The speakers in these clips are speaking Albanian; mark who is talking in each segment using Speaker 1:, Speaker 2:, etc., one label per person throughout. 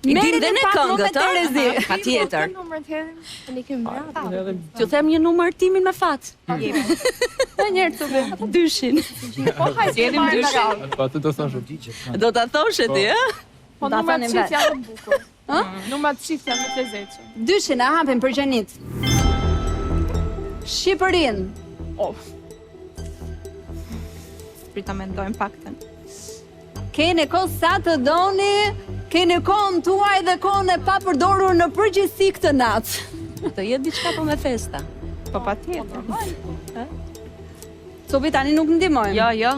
Speaker 1: I dim dhe ne këngët,
Speaker 2: Patjetër.
Speaker 1: T'ju them një numër timin me fat.
Speaker 2: Në njërë të bëjmë.
Speaker 1: Dyshin.
Speaker 2: Po hajtë, jedim dyshin.
Speaker 3: Po atë do thoshe.
Speaker 1: Do ta thoshe ti, ë?
Speaker 2: Po numrat qif janë të bukur. Numrat qif janë më të lezetshëm.
Speaker 4: Dyshin, a hapim për Gjenit. Shqipërinë.
Speaker 2: Prita mendojmë pakten.
Speaker 4: Keni kohë sa të doni, keni kohën tuaj dhe kohën e papërdorur në përgjithësi këtë natë.
Speaker 1: Të jetë diçka po me festa.
Speaker 2: Po patjetër.
Speaker 4: Copi tani nuk ndihmojmë.
Speaker 1: Jo.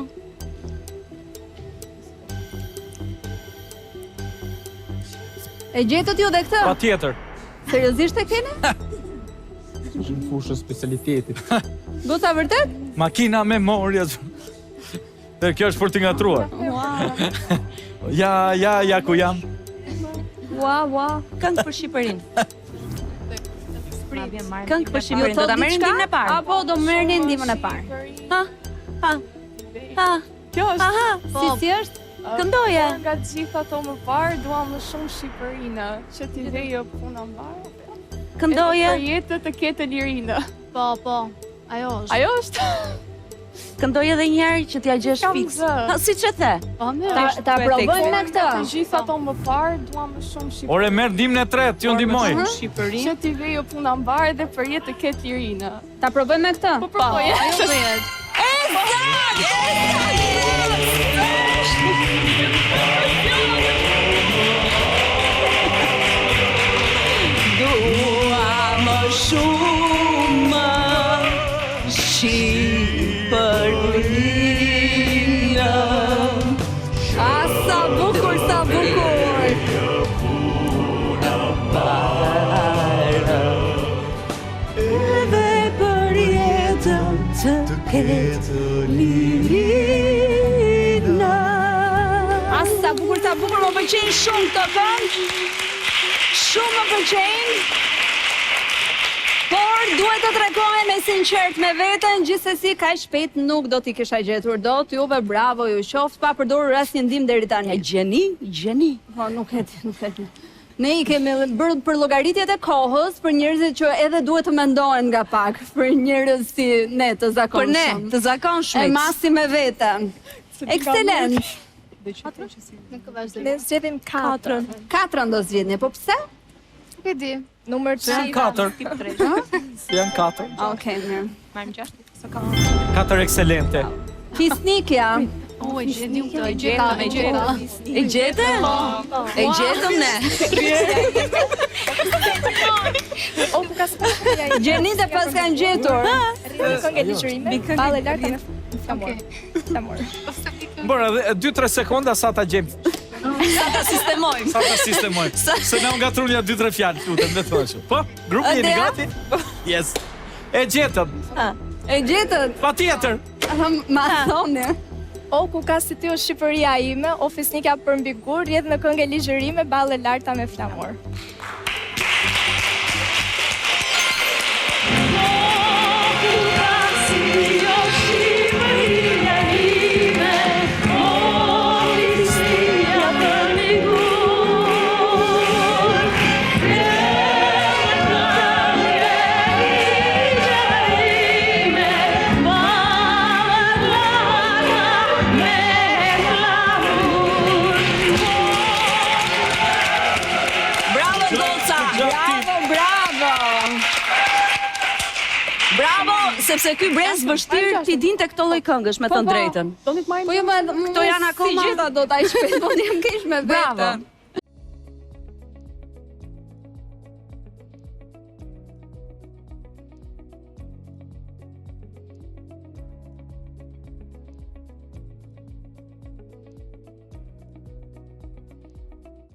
Speaker 4: E gjetët ju dhe këtë?
Speaker 3: Patjetër.
Speaker 4: Seriozisht e keni?
Speaker 3: Në fushë specialitetit.
Speaker 4: Goca vërtet?
Speaker 3: Makina memoria. Dhe kjo është për t'i ngatruar. Ja, ku jam.
Speaker 4: Ua.
Speaker 1: Këngë për Shqipërinë. Këngë për Shqipërinë. Do ta merrni ndihmën e parë.
Speaker 4: Apo do merrni ndihmën e parë?
Speaker 1: Ha.
Speaker 2: Kjo është.
Speaker 4: Si është?
Speaker 1: Këndoje.
Speaker 2: Nga gjitha ato më parë, dua më shumë Shqipërinë, që t'i vejo puna mbarë.
Speaker 1: Këndoje.
Speaker 2: Për jetët të ketë lirinë.
Speaker 4: Po, ajo është.
Speaker 2: Ajo është?
Speaker 1: Këndoje edhe një herë që t'ja gjesh
Speaker 2: Kam
Speaker 1: fiks.
Speaker 2: zë.
Speaker 1: Siç e the.
Speaker 4: Ta provojmë me këtë.
Speaker 2: Të gjitha ato më parë, dua më shumë Shqipërinë.
Speaker 3: Ore, merr ndihmën e tretë, ju ndihmoj.
Speaker 2: Që t'i vejo puna mbarë dhe për jetë të ketë lirinë.
Speaker 4: Ta provojmë me këtë?
Speaker 2: Po përpoje.
Speaker 4: Ajo bëhet.
Speaker 1: Dua më shumë Shqipërinë.
Speaker 4: Sa bukur.
Speaker 1: Edhe për jetën të ketë lirinë.
Speaker 4: Sa bukur, më pëlqejnë shumë këto këngë. Shumë më pëlqejnë. Por duhet të tregohem me sinqert me veten, gjithsesi kaq shpejt nuk do t'i kisha gjetur dot. Juve bravo, ju qoftë pa përdorur asnjë ndihmë deri tani.
Speaker 1: Gjeni.
Speaker 4: Po nuk e di. Ne I kemi bërë për llogaritjet e kohës për njerëzit që edhe duhet të mendohen nga pak, për njerëz si ne të zakonshëm.
Speaker 1: Për ne, të zakonshëm.
Speaker 4: E masi me veten. Ekscelent.
Speaker 2: Ne zgjedhim 4.
Speaker 4: 4 do zgjedhni, po pse?
Speaker 2: Nuk e di. Numër
Speaker 3: Janë 4. Janë 4.
Speaker 4: Okej, mirë.
Speaker 2: Marrim 6.
Speaker 3: 4 ekselente.
Speaker 4: Fisnikja.
Speaker 2: E gjetëm.
Speaker 1: E gjetëm ne.
Speaker 4: Gjenit e pas kanë gjetur.
Speaker 2: Këngë ligjërime. Ballë larta me flamur.
Speaker 3: Bora, 2-3 sekonda sa ta gjejmë.
Speaker 1: Sa ta sistemojmë.
Speaker 3: Se ne nga trulja 2-3 fjalë, lutem, le të thosh. Po, grupi jeni gati? Yes. E gjetëm.
Speaker 4: E gjetët?
Speaker 3: Patjetër.
Speaker 4: Ma thoni.
Speaker 2: O ku ka si ty o Shqipëria ime, o fisnika për mbi gur, rjedh në këngë ligjërime, ballë larta me flamur.
Speaker 1: Sepse ky brez vështirë ti dinte këto lloj këngësh me të drejtën.
Speaker 4: Po jo, këto
Speaker 1: janë akoma
Speaker 4: do ta shpejt, po jam keq me veten.
Speaker 1: Bravo.